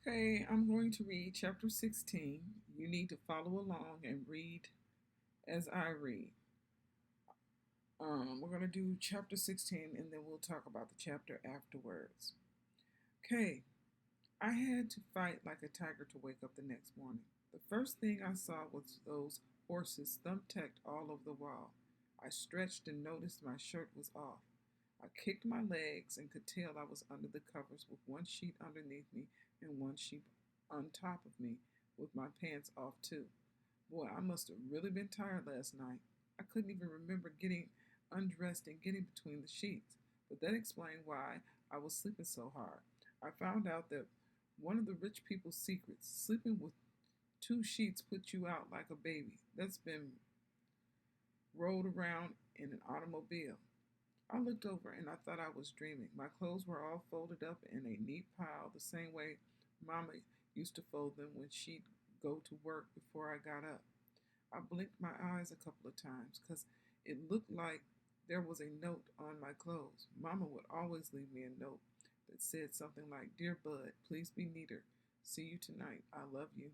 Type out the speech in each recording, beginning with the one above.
Okay, I'm going to read chapter 16. You need to follow along and read as I read. We're going to do chapter 16 and then we'll talk about the chapter afterwards. Okay, I had to fight like a tiger to wake up the next morning. The first thing I saw was those horses thumbtacked all over the wall. I stretched and noticed my shirt was off. I kicked my legs and could tell I was under the covers with one sheet underneath me and one sheet on top of me with my pants off too. Boy, I must have really been tired last night. I couldn't even remember getting undressed and getting between the sheets, but that explained why I was sleeping so hard. I found out that one of the rich people's secrets, sleeping with two sheets puts you out like a baby that's been rolled around in an automobile. I looked over and I thought I was dreaming. My clothes were all folded up in a neat pile, the same way Mama used to fold them when she'd go to work before I got up. I blinked my eyes a couple of times because it looked like there was a note on my clothes. Mama would always leave me a note that said something like, "Dear Bud, please be neater. See you tonight. I love you."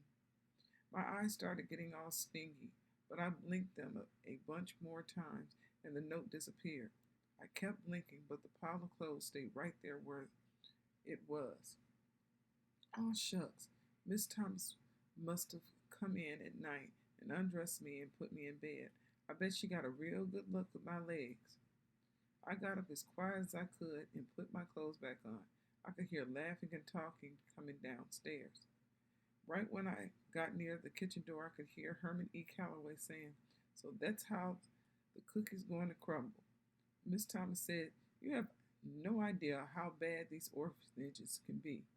My eyes started getting all stingy, but I blinked them a bunch more times and the note disappeared. I kept blinking, but the pile of clothes stayed right there where it was. Oh, shucks. Miss Thomas must have come in at night and undressed me and put me in bed. I bet she got a real good look at my legs. I got up as quiet as I could and put my clothes back on. I could hear laughing and talking coming downstairs. Right when I got near the kitchen door, I could hear Herman E. Calloway saying, "So that's how the cookie's going to crumble." Miss Thomas said, "You have no idea how bad these orphanages can be.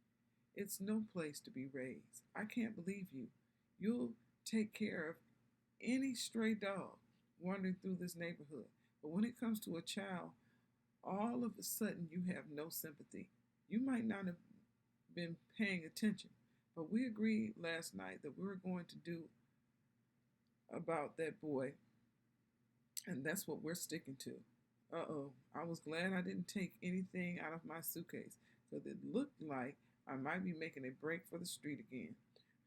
It's no place to be raised. I can't believe you. You'll take care of any stray dog wandering through this neighborhood. But when it comes to a child, all of a sudden you have no sympathy. You might not have been paying attention, but we agreed last night that we were going to do about that boy, and that's what we're sticking to." Uh-oh, I was glad I didn't take anything out of my suitcase, because it looked like I might be making a break for the street again.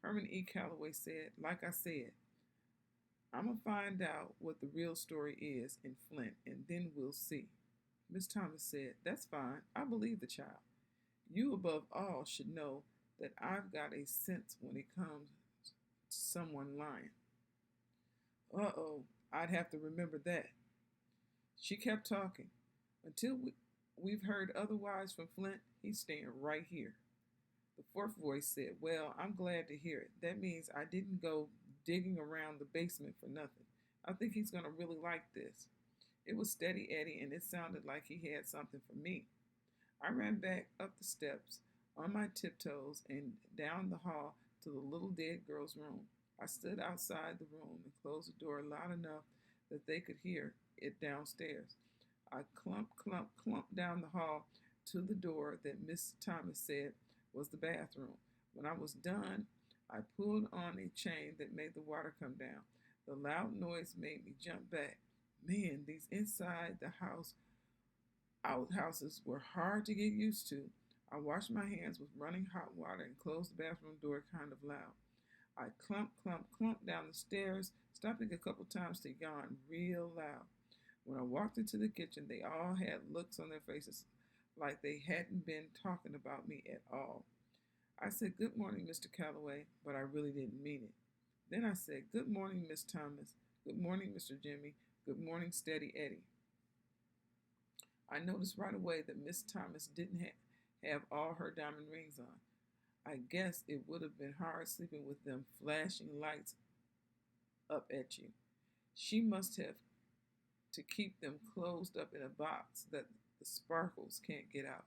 Herman E. Calloway said, "Like I said, I'm going to find out what the real story is in Flint, and then we'll see." Miss Thomas said, "That's fine. I believe the child. You, above all, should know that I've got a sense when it comes to someone lying." Uh-oh, I'd have to remember that. She kept talking. "Until we've heard otherwise from Flint, he's staying right here." The fourth voice said, "Well, I'm glad to hear it. That means I didn't go digging around the basement for nothing. I think he's going to really like this." It was Steady Eddie, and it sounded like he had something for me. I ran back up the steps on my tiptoes and down the hall to the little dead girl's room. I stood outside the room and closed the door loud enough that they could hear it downstairs. I clumped down the hall to the door that Miss Thomas said was the bathroom. When I was done, I pulled on a chain that made the water come down. The loud noise made me jump back. Man, these inside the house outhouses were hard to get used to. I washed my hands with running hot water and closed the bathroom door kind of loud. I clumped down the stairs, stopping a couple times to yawn real loud. When I walked into the kitchen, they all had looks on their faces like they hadn't been talking about me at all. I said, "Good morning, Mr. Calloway," but I really didn't mean it. Then I said, "Good morning, Miss Thomas. Good morning, Mr. Jimmy. Good morning, Steady Eddie." I noticed right away that Miss Thomas didn't have all her diamond rings on. I guess it would have been hard sleeping with them flashing lights up at you. She must have to keep them closed up in a box that the sparkles can't get out.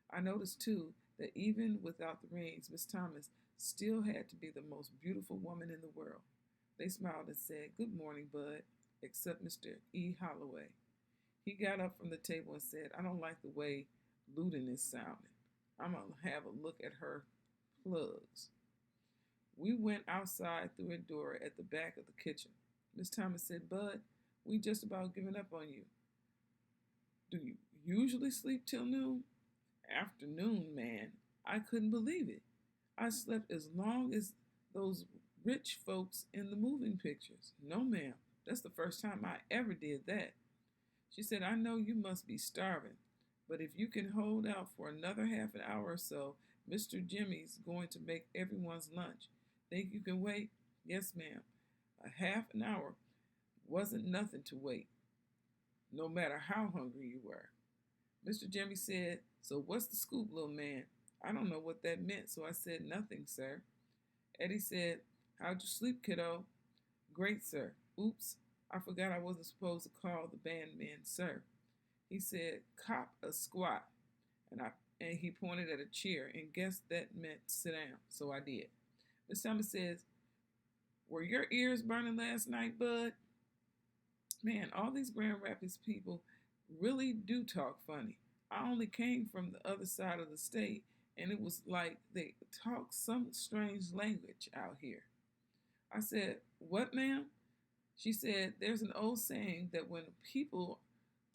I noticed too that even without the rings, Miss Thomas still had to be the most beautiful woman in the world. They smiled and said, "Good morning, Bud," except Mr. E. Holloway. He got up from the table and said, "I don't like the way Luden is sounding. I'm going to have a look at her plugs." We went outside through a door at the back of the kitchen. Miss Thomas said, "Bud, we just about given up on you. Do you usually sleep till noon?" "Afternoon, man." I couldn't believe it. I slept as long as those rich folks in the moving pictures. No, ma'am. That's the first time I ever did that. She said, I know you must be starving, but if you can hold out for another half an hour or so, Mr. Jimmy's going to make everyone's lunch. Think you can wait? Yes, ma'am. A half an hour wasn't nothing to wait, no matter how hungry you were. Mr. Jimmy said, so what's the scoop, little man? I don't know what that meant, so I said, nothing, sir. Eddie said, how'd you sleep, kiddo? Great, sir. Oops, I forgot I wasn't supposed to call the bandman sir. He said, cop a squat. And he pointed at a chair and guessed that meant sit down. So I did. Miss Thomas says, were your ears burning last night, bud? Man, all these Grand Rapids people really do talk funny. I only came from the other side of the state, and it was like they talk some strange language out here. I said, what, ma'am? She said, there's an old saying that when people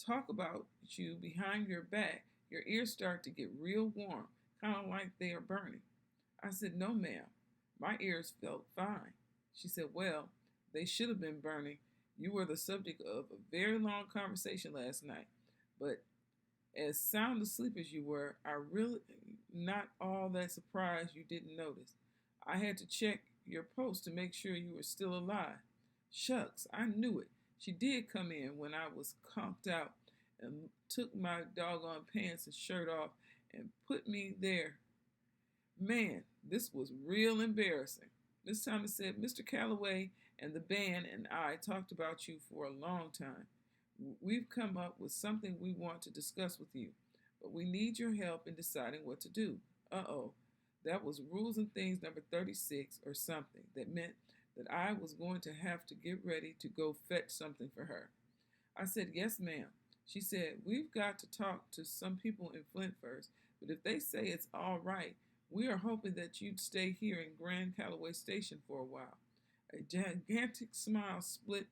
talk about you behind your back, your ears start to get real warm, kind of like they are burning. I said, no, ma'am. My ears felt fine. She said, well, they should have been burning. You were the subject of a very long conversation last night, but as sound asleep as you were, I really not all that surprised you didn't notice. I had to check your pulse to make sure you were still alive. Shucks, I knew it. She did come in when I was conked out and took my doggone pants and shirt off and put me there. Man, this was real embarrassing. Miss Thomas said, Mr. Calloway and the band and I talked about you for a long time. We've come up with something we want to discuss with you, but we need your help in deciding what to do. Uh-oh, that was Rules and Things number 36 or something that meant that I was going to have to get ready to go fetch something for her. I said, yes, ma'am. She said, we've got to talk to some people in Flint first, but if they say it's all right, we are hoping that you'd stay here in Grand Calloway Station for a while. A gigantic smile split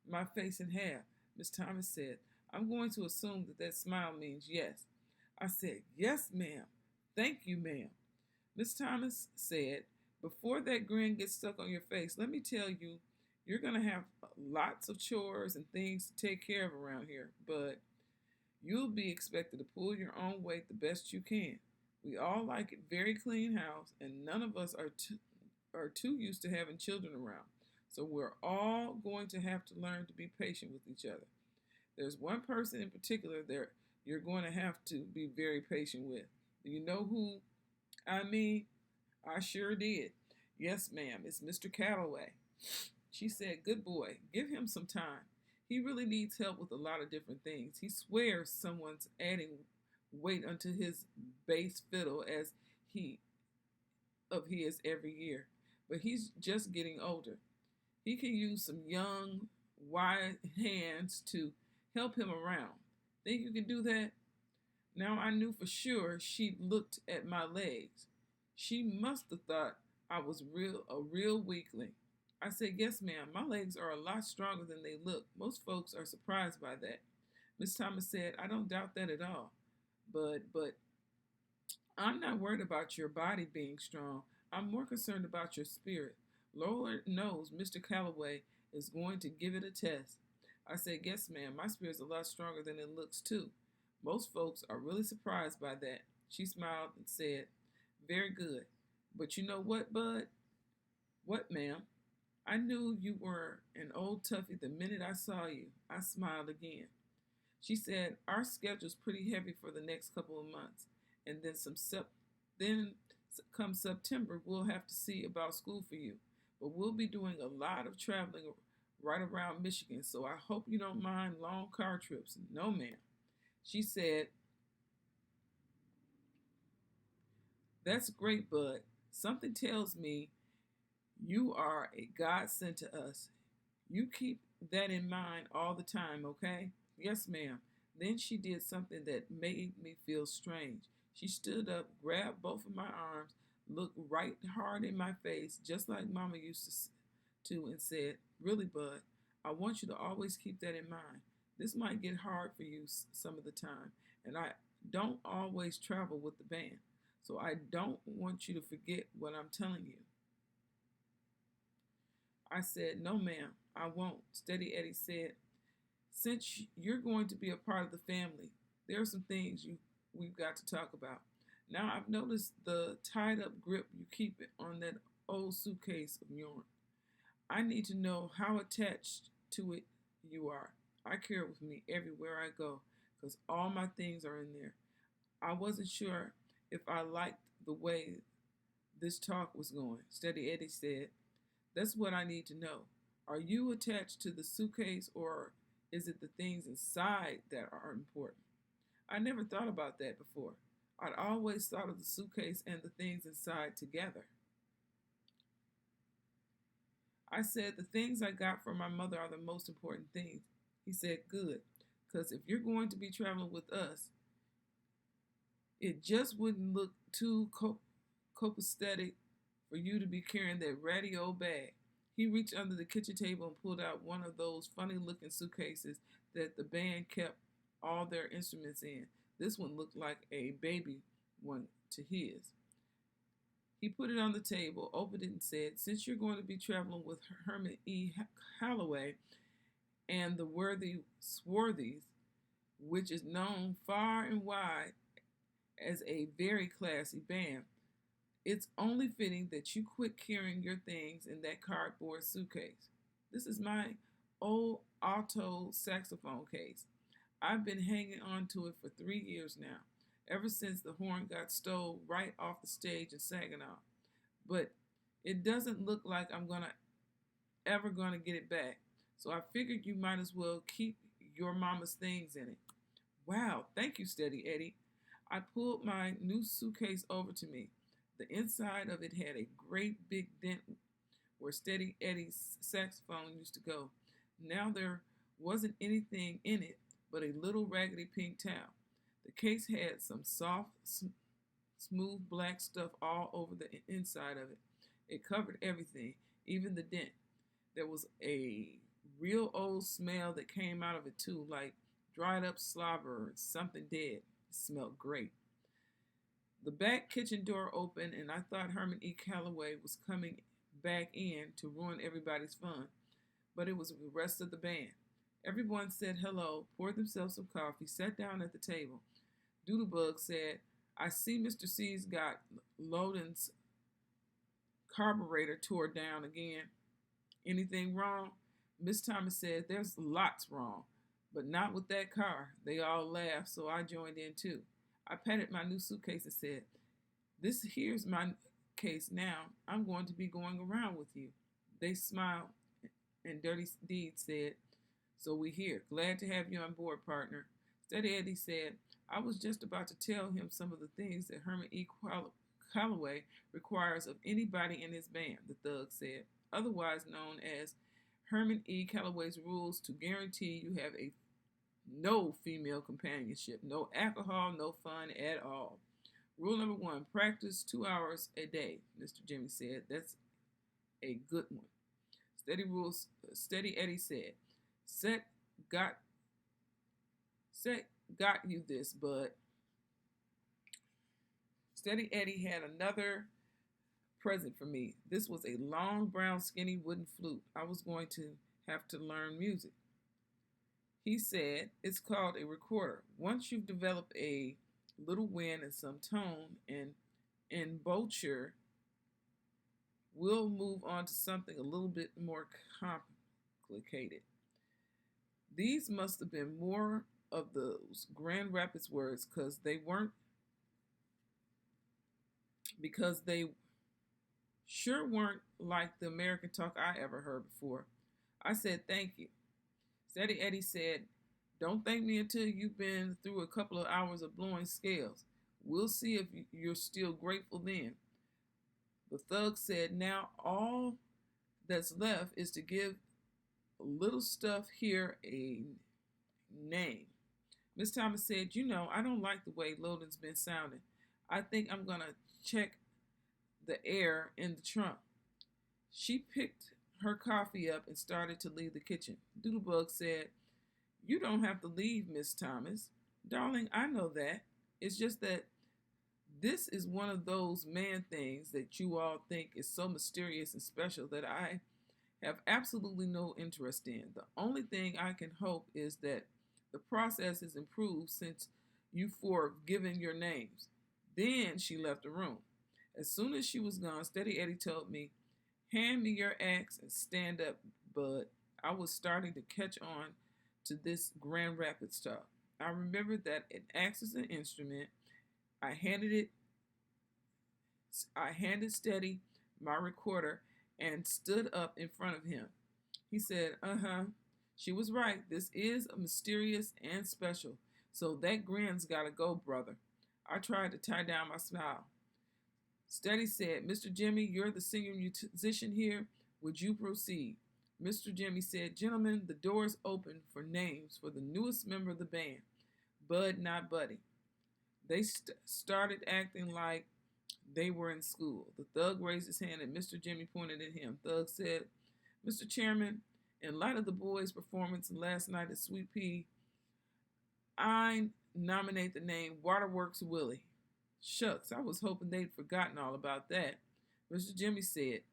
my face in half. Miss Thomas said, I'm going to assume that that smile means yes. I said, yes, ma'am. Thank you, ma'am. Miss Thomas said, before that grin gets stuck on your face, let me tell you, you're going to have lots of chores and things to take care of around here, but you'll be expected to pull your own weight the best you can. We all like it very clean house, and none of us are too used to having children around. So we're all going to have to learn to be patient with each other. There's one person in particular that you're going to have to be very patient with. Do you know who I mean? I sure did. Yes, ma'am, it's Mr. Calloway. She said, good boy, give him some time. He really needs help with a lot of different things. He swears someone's adding weight onto his bass fiddle as he of his every year, but he's just getting older. He can use some young, wide hands to help him around. Think you can do that? Now I knew for sure she'd looked at my legs. She must have thought I was a real weakling. I said, yes, ma'am, my legs are a lot stronger than they look. Most folks are surprised by that. Miss Thomas said, I don't doubt that at all. But I'm not worried about your body being strong. I'm more concerned about your spirit. Lord knows Mr. Calloway is going to give it a test. I said, yes, ma'am, my spirit's a lot stronger than it looks, too. Most folks are really surprised by that. She smiled and said, very good. But you know what, Bud? What, ma'am? I knew you were an old toughie the minute I saw you. I smiled again. She said, our schedule's pretty heavy for the next couple of months. And then come September, we'll have to see about school for you. But we'll be doing a lot of traveling right around Michigan, so I hope you don't mind long car trips. No, ma'am. She said, that's great, Bud. Something tells me you are a godsend to us. You keep that in mind all the time, okay? Yes, ma'am. Then she did something that made me feel strange. She stood up, grabbed both of my arms, looked right hard in my face, just like Mama used to, and said, really, Bud, I want you to always keep that in mind. This might get hard for you some of the time, and I don't always travel with the band. so I don't want you to forget what I'm telling you. I said, no, ma'am, I won't. Steady Eddie said, since you're going to be a part of the family, there are some things we've got to talk about. Now, I've noticed the tied up grip you keep it on that old suitcase of yours. I need to know how attached to it you are. I carry it with me everywhere I go because all my things are in there. I wasn't sure if I liked the way this talk was going. Steady Eddie said, that's what I need to know. Are you attached to the suitcase or is it the things inside that are important? I never thought about that before. I'd always thought of the suitcase and the things inside together. I said, the things I got from my mother are the most important things. He said, good, because if you're going to be traveling with us, it just wouldn't look too copacetic for you to be carrying that ratty old bag. He reached under the kitchen table and pulled out one of those funny looking suitcases that the band kept all their instruments in. This one looked like a baby one to his. He put it on the table, opened it, and said, since you're going to be traveling with Herman E. Calloway and the Worthy Swarthies, which is known far and wide as a very classy band, it's only fitting that you quit carrying your things in that cardboard suitcase. This is my old alto saxophone case. I've been hanging on to it for 3 years now, ever since the horn got stole right off the stage in Saginaw. But it doesn't look like I'm ever gonna get it back. So I figured you might as well keep your mama's things in it. Wow, thank you, Steady Eddie. I pulled my new suitcase over to me. The inside of it had a great big dent where Steady Eddie's saxophone used to go. Now there wasn't anything in it but a little raggedy pink towel. The case had some soft, smooth black stuff all over the inside of it. It covered everything, even the dent. There was a real old smell that came out of it too, like dried up slobber or something dead. It smelled great. The back kitchen door opened, and I thought Herman E. Calloway was coming back in to ruin everybody's fun, but it was the rest of the band. Everyone said hello, poured themselves some coffee, sat down at the table. Doodlebug said, I see Mr. C's got Loden's carburetor tore down again. Anything wrong? Miss Thomas said, there's lots wrong, but not with that car. They all laughed, so I joined in too. I patted my new suitcase and said, this here's my case now. I'm going to be going around with you. They smiled, and Dirty Deed said, so we here. Glad to have you on board, partner. Steady Eddie said, I was just about to tell him some of the things that Herman E. Calloway requires of anybody in his band, the thug said, otherwise known as Herman E. Calloway's rules to guarantee you have no female companionship, no alcohol, no fun at all. Rule number 1, practice 2 hours a day, Mr. Jimmy said. That's a good one. Steady Eddie said, Set got you this, bud. Steady Eddie had another present for me. This was a long, brown, skinny wooden flute. I was going to have to learn music. He said, it's called a recorder. Once you've developed a little wind and some tone and embouchure, we'll move on to something a little bit more complicated. These must have been more of those Grand Rapids words because they sure weren't like the American talk I ever heard before. I said, thank you. Steady Eddie said, don't thank me until you've been through a couple of hours of blowing scales. We'll see if you're still grateful then. The thug said, now all that's left is to give a little stuff here a name. Miss Thomas said, I don't like the way Loden's been sounding. I think I'm going to check the air in the trunk. She picked her coffee up and started to leave the kitchen. Doodlebug said, you don't have to leave, Miss Thomas. Darling, I know that. It's just that This is one of those man things that you all think is so mysterious and special that I have absolutely no interest in. The only thing I can hope is that the process is improved since you four have given your names. Then she left the room. As soon as she was gone, Steady Eddie told me, "Hand me your axe and stand up, bud." I was starting to catch on to this Grand Rapids talk. I remembered that an axe is an instrument. I handed it I handed Steady my recorder and stood up in front of him. He said, "Uh-huh. She was right. This is a mysterious and special. So that grin's gotta go, brother." I tried to tie down my smile. Steady said, "Mr. Jimmy, you're the senior musician here. Would you proceed?" Mr. Jimmy said, "Gentlemen, the door is open for names for the newest member of the band. Bud, not Buddy." They started acting like they were in school. The thug raised his hand and Mr. Jimmy pointed at him. Thug said, "Mr. Chairman, in light of the boys' performance last night at Sweet Pea, I nominate the name Waterworks Willie." Shucks, I was hoping they'd forgotten all about that. Mr. Jimmy said,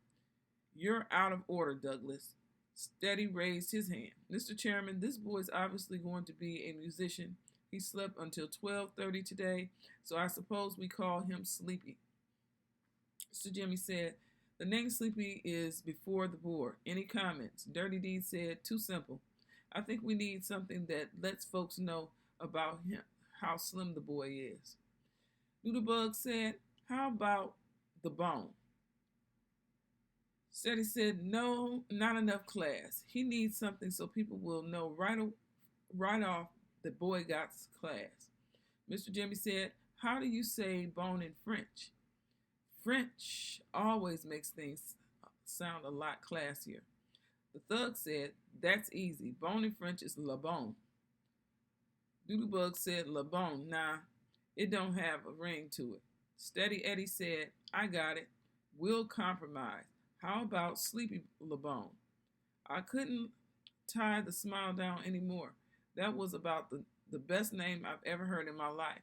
"You're out of order, Douglas." Steady raised his hand. "Mr. Chairman, this boy's obviously going to be a musician. He slept until 12:30 today, so I suppose we call him Sleepy." Mr. Jimmy said, "The name Sleepy is before the board. Any comments?" Dirty Deed said, "Too simple. I think we need something that lets folks know about him, how slim the boy is." Doodlebug said, "How about the bone?" Steady said, "No, not enough class. He needs something so people will know right off the boy got class." Mr. Jimmy said, "How do you say bone in French?" French always makes things sound a lot classier. The thug said, "That's easy. Bone in French is la bone." Doodlebug said, "La bone, nah, it don't have a ring to it." Steady Eddie said, "I got it. We'll compromise. How about Sleepy La Bone?" I couldn't tie the smile down anymore. That was about the best name I've ever heard in my life.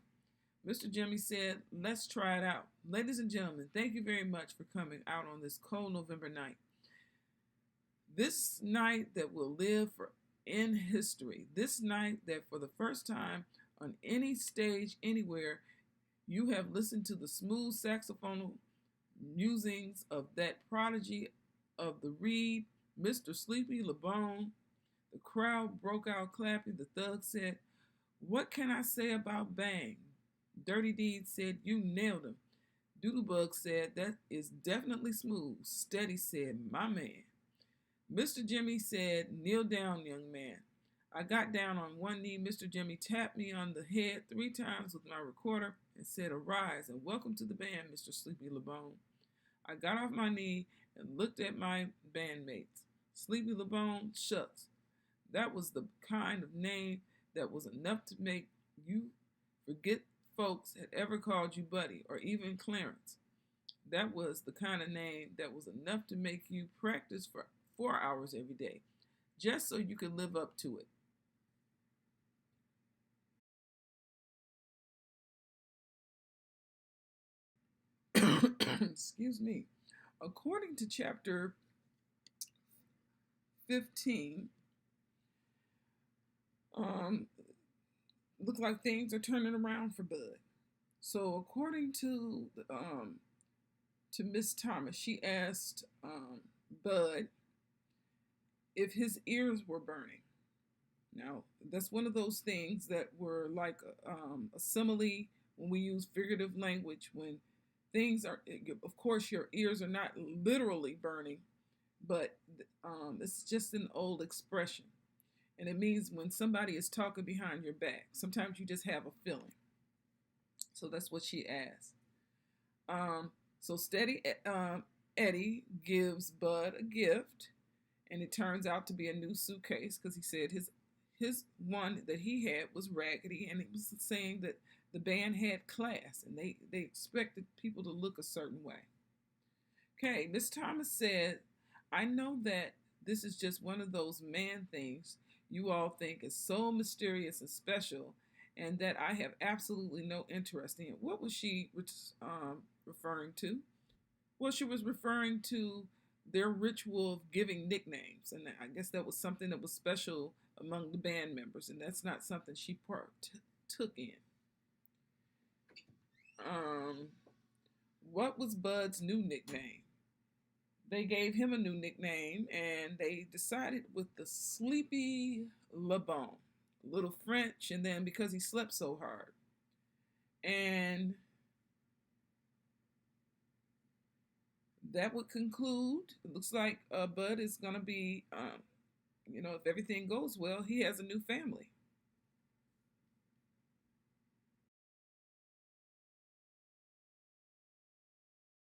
Mr. Jimmy said, "Let's try it out. Ladies and gentlemen, thank you very much for coming out on this cold November night. This night that will live for in history. This night that for the first time on any stage anywhere, you have listened to the smooth saxophonal musings of that prodigy of the reed, Mr. Sleepy LeBone." The crowd broke out clapping. The thug said, "What can I say about Bang?" Dirty Deed said, "You nailed him." Doodlebug said, "That is definitely smooth." Steady said, "My man." Mr. Jimmy said, "Kneel down, young man." I got down on one knee. Mr. Jimmy tapped me on the head 3 times with my recorder and said, "Arise and welcome to the band, Mr. Sleepy LeBone." I got off my knee and looked at my bandmates. Sleepy LeBone, shucks. That was the kind of name that was enough to make you forget folks had ever called you Buddy or even Clarence. That was the kind of name that was enough to make you practice for 4 hours every day, just so you could live up to it. Excuse me. According to chapter 15, look like things are turning around for Bud. So according to Miss Thomas, she asked Bud if his ears were burning. Now, that's one of those things that were like a simile when we use figurative language, when things are, of course, your ears are not literally burning, but it's just an old expression. And it means when somebody is talking behind your back. Sometimes you just have a feeling. So that's what she asked. So Steady Eddie gives Bud a gift, and it turns out to be a new suitcase because he said his one that he had was raggedy, and it was saying that the band had class and they expected people to look a certain way. Okay, Miss Thomas said, "I know that this is just one of those man things you all think is so mysterious and special, and that I have absolutely no interest in. What was she referring to? Well, she was referring to their ritual of giving nicknames, and I guess that was something that was special among the band members, and that's not something she took in. Um, what was Bud's new nickname? They gave him a new nickname, and they decided with the Sleepy Le Bon, a little French, and then because he slept so hard. And that would conclude. It looks like Bud is going to be, if everything goes well, he has a new family.